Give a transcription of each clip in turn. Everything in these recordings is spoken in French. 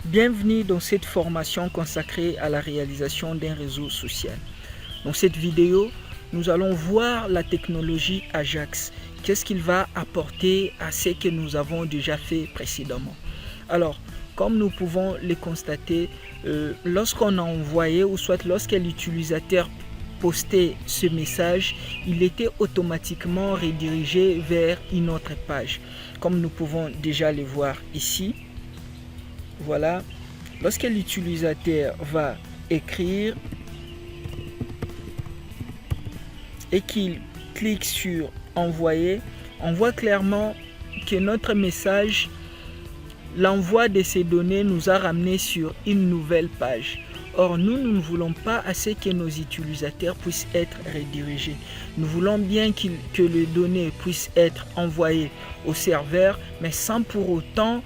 Bienvenue dans cette formation consacrée à la réalisation d'un réseau social. Dans cette vidéo, nous allons voir la technologie Ajax. Qu'est-ce qu'il va apporter à ce que nous avons déjà fait précédemment? Alors, comme nous pouvons le constater, lorsqu'on a envoyé ou soit lorsque l'utilisateur postait ce message, il était automatiquement redirigé vers une autre page. Comme nous pouvons déjà le voir ici. Voilà, lorsque l'utilisateur va écrire et qu'il clique sur envoyer, on voit clairement que notre message, l'envoi de ces données nous a ramené sur une nouvelle page. Or, nous ne voulons pas assez que nos utilisateurs puissent être redirigés. Nous voulons bien que les données puissent être envoyées au serveur, mais sans pour autant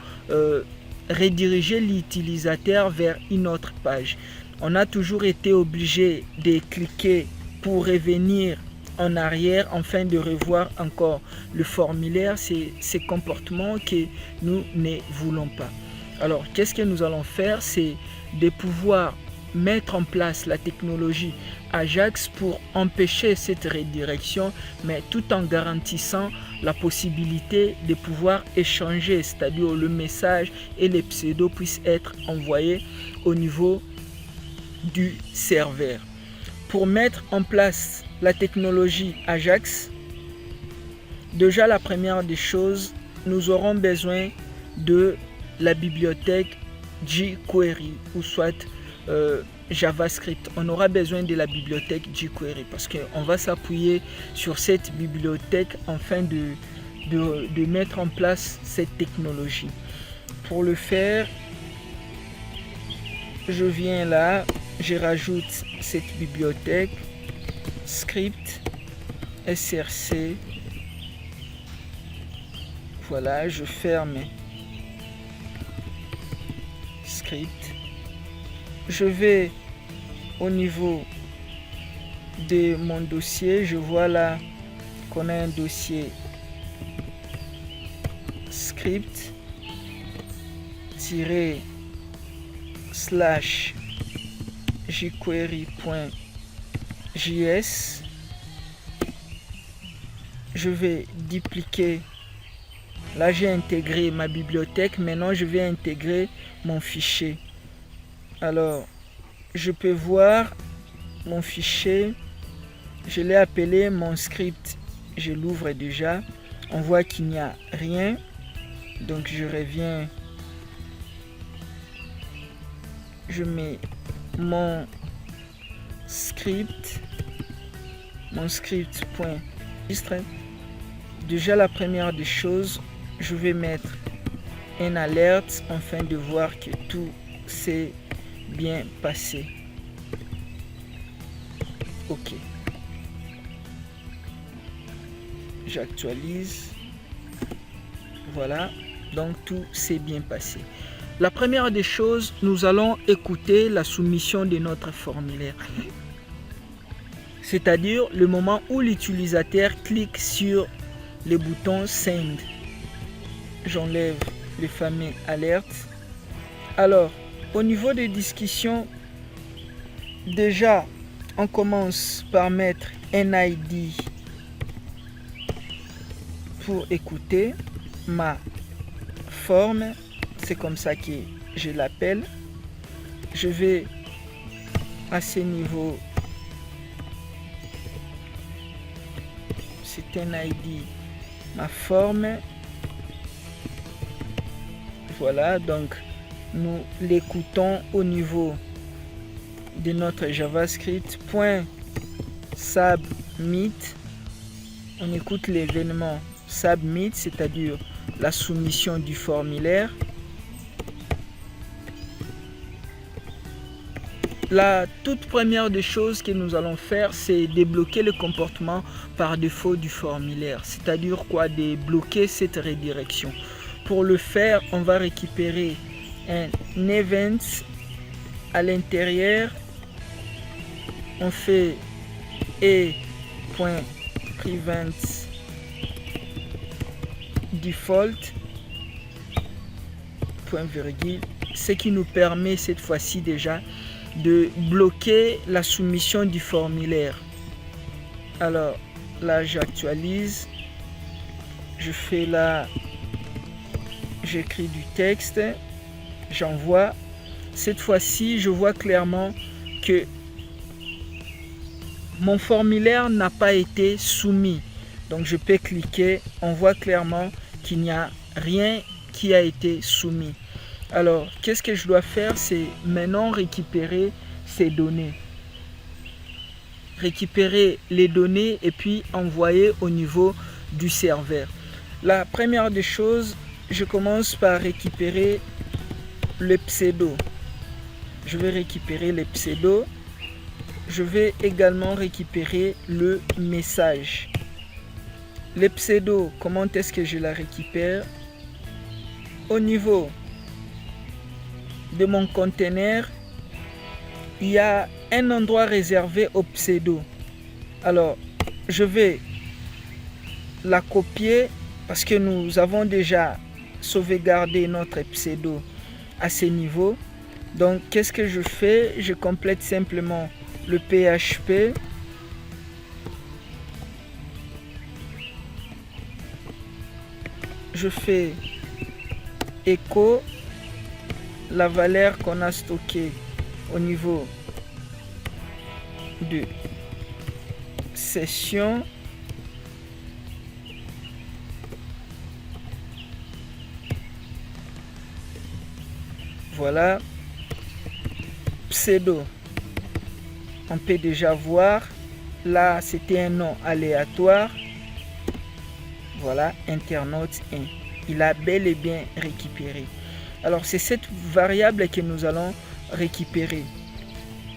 rediriger l'utilisateur vers une autre page. On a toujours été obligé de cliquer pour revenir en arrière afin de revoir encore le formulaire. C'est ces comportements que nous ne voulons pas. Alors, qu'est-ce que nous allons faire? C'est de pouvoir mettre en place la technologie Ajax pour empêcher cette redirection, mais tout en garantissant la possibilité de pouvoir échanger, c'est-à-dire le message et les pseudos puissent être envoyés au niveau du serveur. Pour mettre en place la technologie Ajax, déjà la première des choses, nous aurons besoin de la bibliothèque jQuery ou soit JavaScript. On aura besoin de la bibliothèque jQuery parce qu'on va s'appuyer sur cette bibliothèque afin de mettre en place cette technologie. Pour le faire, je viens là, je rajoute cette bibliothèque script src. Voilà, je ferme script. Je vais au niveau de mon dossier. Je vois là qu'on a un dossier script /jQuery.js. Je vais dupliquer. Là, j'ai intégré ma bibliothèque. Maintenant, je vais intégrer mon fichier. Alors, je peux voir mon fichier. Je l'ai appelé mon script. Je l'ouvre déjà. On voit qu'il n'y a rien. Donc, je reviens. Je mets mon script. Mon script.registre. Déjà, la première des choses, je vais mettre une alerte afin de voir que tout s'est bien passé. Ok. J'actualise. Voilà. Donc tout s'est bien passé. La première des choses, nous allons écouter la soumission de notre formulaire. C'est-à-dire le moment où l'utilisateur clique sur le bouton Send. J'enlève les fameux alertes. Alors, au niveau des discussions, déjà, on commence par mettre un ID pour écouter ma forme. C'est comme ça que je l'appelle. Je vais à ce niveau. C'est un ID, ma forme. Voilà, donc nous l'écoutons au niveau de notre JavaScript. .submit. On écoute l'événement submit, c'est-à-dire la soumission du formulaire. La toute première des choses que nous allons faire, c'est débloquer le comportement par défaut du formulaire. C'est-à-dire quoi? Débloquer cette redirection. Pour le faire, on va récupérer un event à l'intérieur. On fait e.prevent default point virgule ce qui nous permet cette fois-ci déjà de bloquer la soumission du formulaire. Alors là, j'actualise, je fais là, j'écris du texte, j'envoie. Cette fois-ci, je vois clairement que mon formulaire n'a pas été soumis. Donc je peux cliquer, on voit clairement qu'il n'y a rien qui a été soumis. Alors, qu'est-ce que je dois faire? C'est maintenant récupérer ces données. Récupérer les données et puis envoyer au niveau du serveur. La première des choses, je commence par récupérer le pseudo. Je vais récupérer les pseudos. Je vais également récupérer le message. Les pseudos, comment est-ce que je la récupère? Au niveau de mon conteneur, il y a un endroit réservé au pseudo. Alors, je vais la copier parce que nous avons déjà sauvegardé notre pseudo à ce niveau. Donc, qu'est-ce que je fais? Je complète simplement le PHP. Je fais écho la valeur qu'on a stockée au niveau de session. Voilà. Pseudo. On peut déjà voir. Là, c'était un nom aléatoire. Voilà, internaute 1. Il a bel et bien récupéré. Alors, c'est cette variable que nous allons récupérer.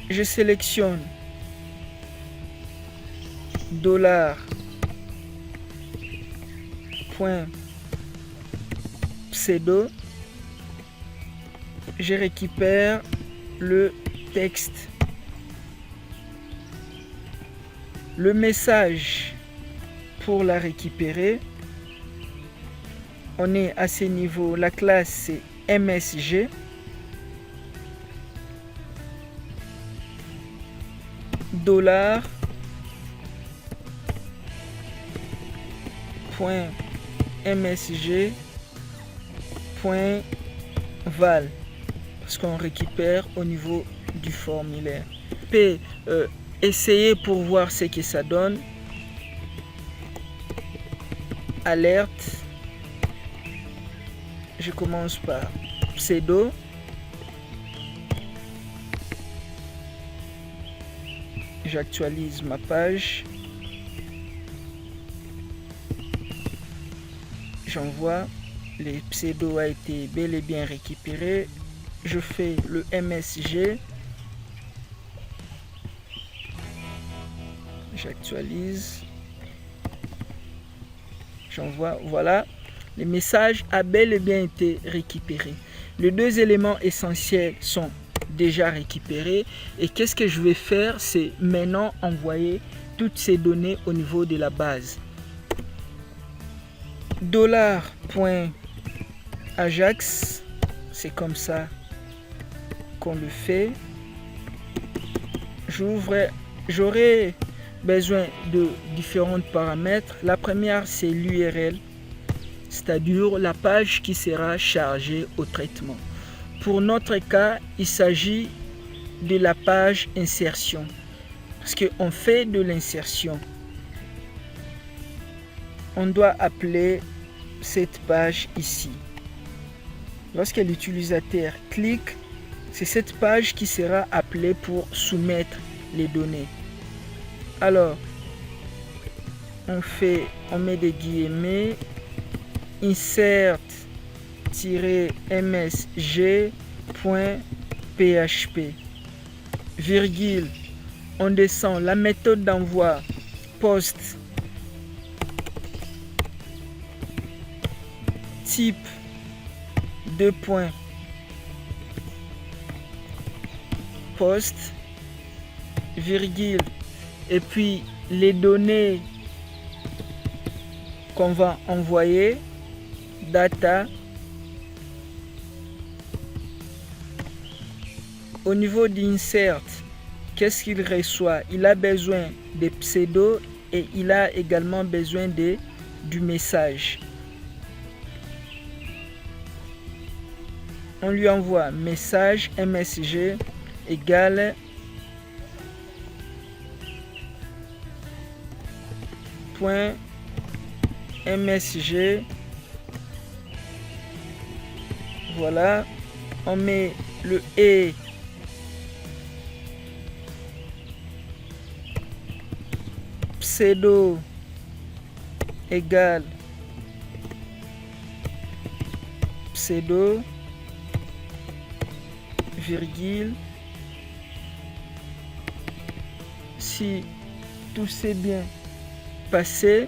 Je sélectionne $.pseudo. Je récupère le texte. Le message, pour la récupérer, on est à ce niveau. La classe, c'est MSG. $.msg.val, parce qu'on récupère au niveau du formulaire. On peut essayer pour voir ce que ça donne. Alerte. Je commence par pseudo. J'actualise ma page. J'envoie. Le pseudo a été bel et bien récupéré. Je fais le MSG. J'actualise. J'envoie. Voilà. Le message a bel et bien été récupéré. Les deux éléments essentiels sont déjà récupérés. Et qu'est-ce que je vais faire? C'est maintenant envoyer toutes ces données au niveau de la base. $.ajax, c'est comme ça qu'on le fait. J'aurai besoin de différents paramètres. La première, c'est l'URL, c'est-à-dire la page qui sera chargée au traitement. Pour notre cas, il s'agit de la page insertion, parce qu'on fait de l'insertion. On doit appeler cette page ici. Lorsque l'utilisateur clique, c'est cette page qui sera appelée pour soumettre les données. Alors, on met des guillemets, insert-msg.php, virgule, on descend la méthode d'envoi post type 2 points post, virgule, et puis les données qu'on va envoyer, data, Au niveau d'insert, qu'est-ce qu'il reçoit? Il a besoin des pseudos et il a également besoin du message. On lui envoie message MSG égale point MSG. Voilà, on met le et pseudo égale pseudo virgule. Si tout s'est bien passé,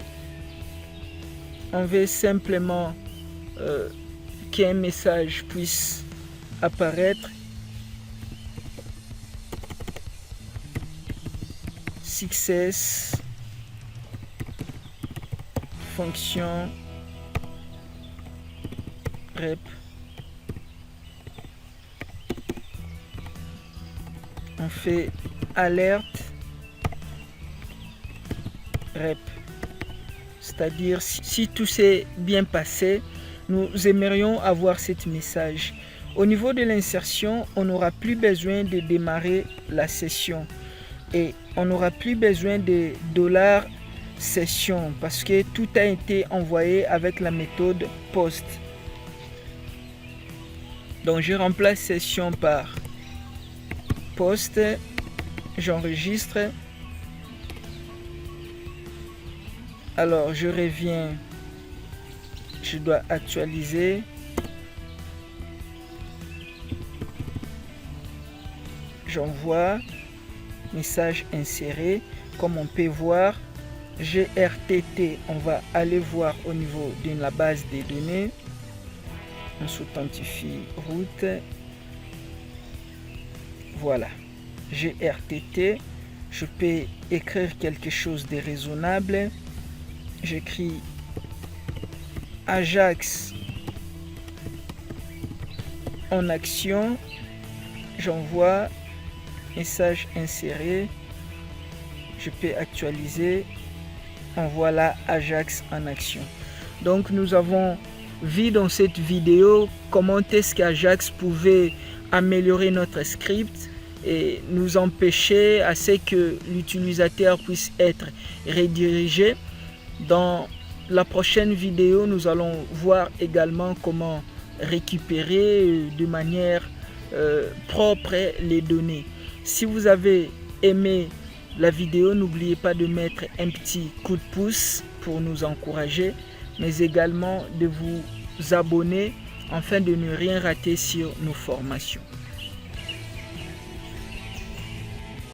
on veut simplement qu'un message puisse apparaître. Success fonction rep. On fait alerte rep. C'est-à-dire si tout s'est bien passé, nous aimerions avoir ce message. Au niveau de l'insertion, on n'aura plus besoin de démarrer la session et on n'aura plus besoin de $session parce que tout a été envoyé avec la méthode post. Donc je remplace session par post, j'enregistre. Alors je reviens, je dois actualiser. J'envoie, message inséré. Comme on peut voir, GRTT, on va aller voir au niveau de la base des données. On s'authentifie route. Voilà, GRTT. Je peux écrire quelque chose de raisonnable. J'écris Ajax en action. J'envoie, message inséré. Je peux actualiser. On voit là Ajax en action. Donc nous avons vu dans cette vidéo comment est-ce qu'Ajax pouvait améliorer notre script et nous empêcher à ce que l'utilisateur puisse être redirigé. Dans la prochaine vidéo, nous allons voir également comment récupérer de manière propre les données. Si vous avez aimé la vidéo, n'oubliez pas de mettre un petit coup de pouce pour nous encourager, mais également de vous abonner afin de ne rien rater sur nos formations.